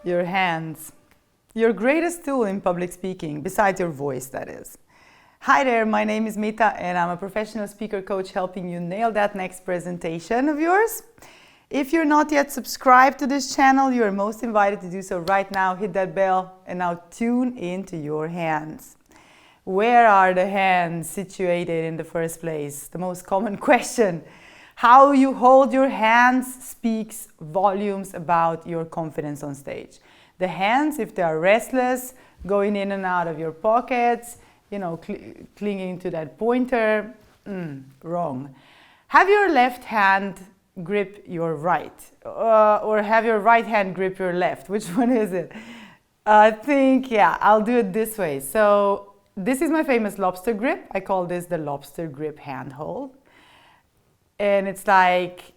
Your hands. Your greatest tool in public speaking, besides your voice, that is. Hi there, my name is Mita and I'm a professional speaker coach helping you nail that next presentation of yours. If you're not yet subscribed to this channel, you're most invited to do so right now. Hit that bell and now tune into your hands. Where are the hands situated in the first place? The most common question. How you hold your hands speaks volumes about your confidence on stage. The hands, if they are restless, going in and out of your pockets, clinging to that pointer, wrong. Have your left hand grip your right, or have your right hand grip your left. Which one is it? I think, I'll do it this way. So this is my famous lobster grip. I call this the lobster grip hand hold. And it's like,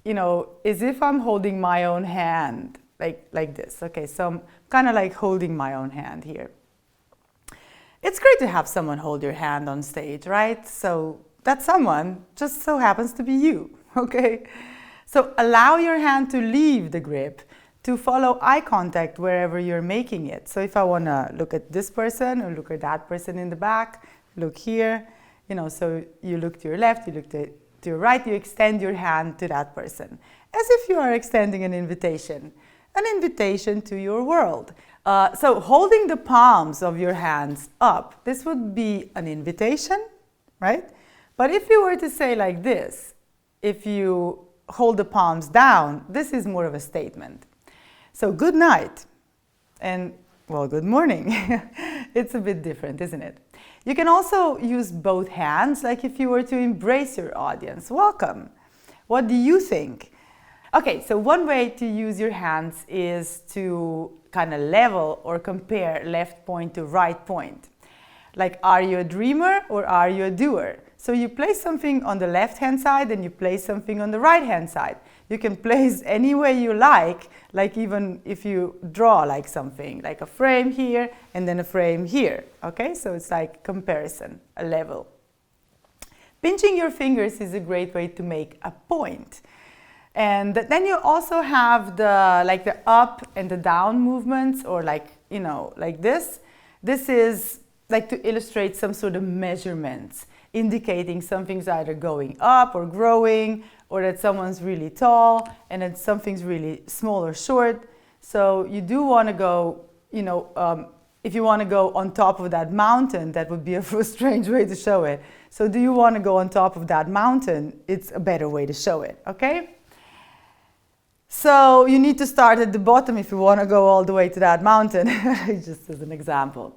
as if I'm holding my own hand, like this. Okay, so I'm kind of like holding my own hand here. It's great to have someone hold your hand on stage, right? So that someone just so happens to be you, okay? So allow your hand to leave the grip, to follow eye contact wherever you're making it. So if I want to look at this person or look at that person in the back, look here, so you look to your left, you look to your right, you extend your hand to that person, as if you are extending an invitation to your world. So holding the palms of your hands up, this would be an invitation, right? But if you were to say like this, if you hold the palms down, this is more of a statement. So good night and, well, good morning. It's a bit different, isn't it? You can also use both hands, like if you were to embrace your audience. Welcome. What do you think? Okay, so one way to use your hands is to kind of level or compare left point to right point. Like, are you a dreamer or are you a doer? So you place something on the left-hand side and you place something on the right-hand side. You can place any way you like even if you draw like something, like a frame here and then a frame here, okay? So it's like comparison, a level. Pinching your fingers is a great way to make a point. And then you also have the up and the down movements, or like this. This is like to illustrate some sort of measurements, indicating something's either going up or growing, or that someone's really tall and that something's really small or short. So you do want to go, if you want to go on top of that mountain, that would be a strange way to show it. So do you want to go on top of that mountain? It's a better way to show it, okay? So you need to start at the bottom if you want to go all the way to that mountain, just as an example.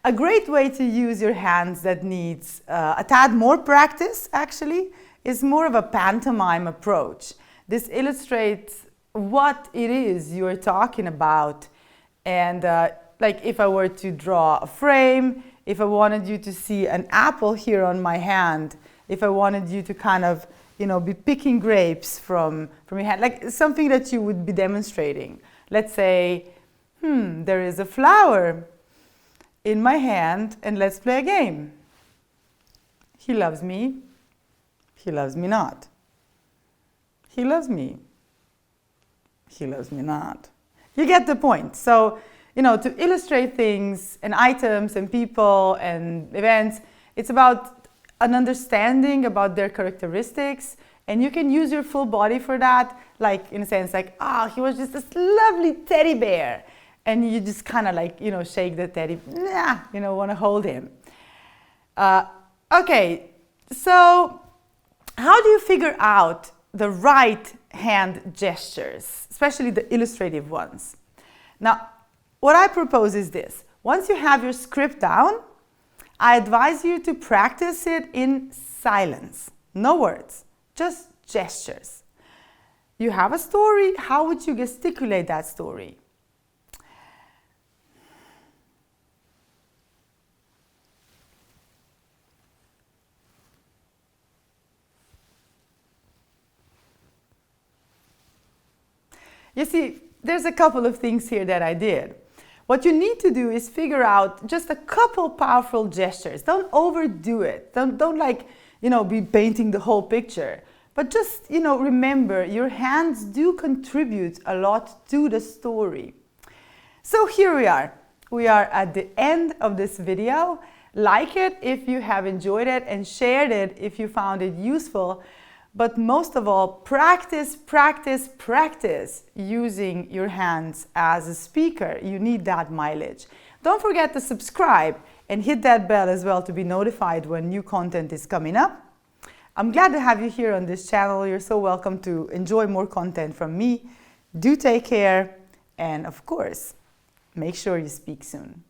A great way to use your hands that needs a tad more practice, actually, is more of a pantomime approach. This illustrates what it is you're talking about. And like if I were to draw a frame, if I wanted you to see an apple here on my hand, if I wanted you to kind of, be picking grapes from your hand, like something that you would be demonstrating. Let's say, there is a flower in my hand and let's play a game. He loves me. He loves me not. He loves me. He loves me not. You get the point. So, to illustrate things and items and people and events, it's about an understanding about their characteristics, and you can use your full body for that, like in a sense, like, he was just this lovely teddy bear. And you just kind of like, shake the teddy, want to hold him. Okay, so how do you figure out the right hand gestures, especially the illustrative ones? Now, what I propose is this. Once you have your script down, I advise you to practice it in silence. No words, just gestures. You have a story, how would you gesticulate that story? You see, there's a couple of things here that I did. What you need to do is figure out just a couple powerful gestures. Don't overdo it. Don't like, be painting the whole picture. But just, remember, your hands do contribute a lot to the story. So here we are. We are at the end of this video. Like it if you have enjoyed it and shared it if you found it useful. But most of all, practice, practice, practice using your hands as a speaker. You need that mileage. Don't forget to subscribe and hit that bell as well to be notified when new content is coming up. I'm glad to have you here on this channel. You're so welcome to enjoy more content from me. Do take care, and of course, make sure you speak soon.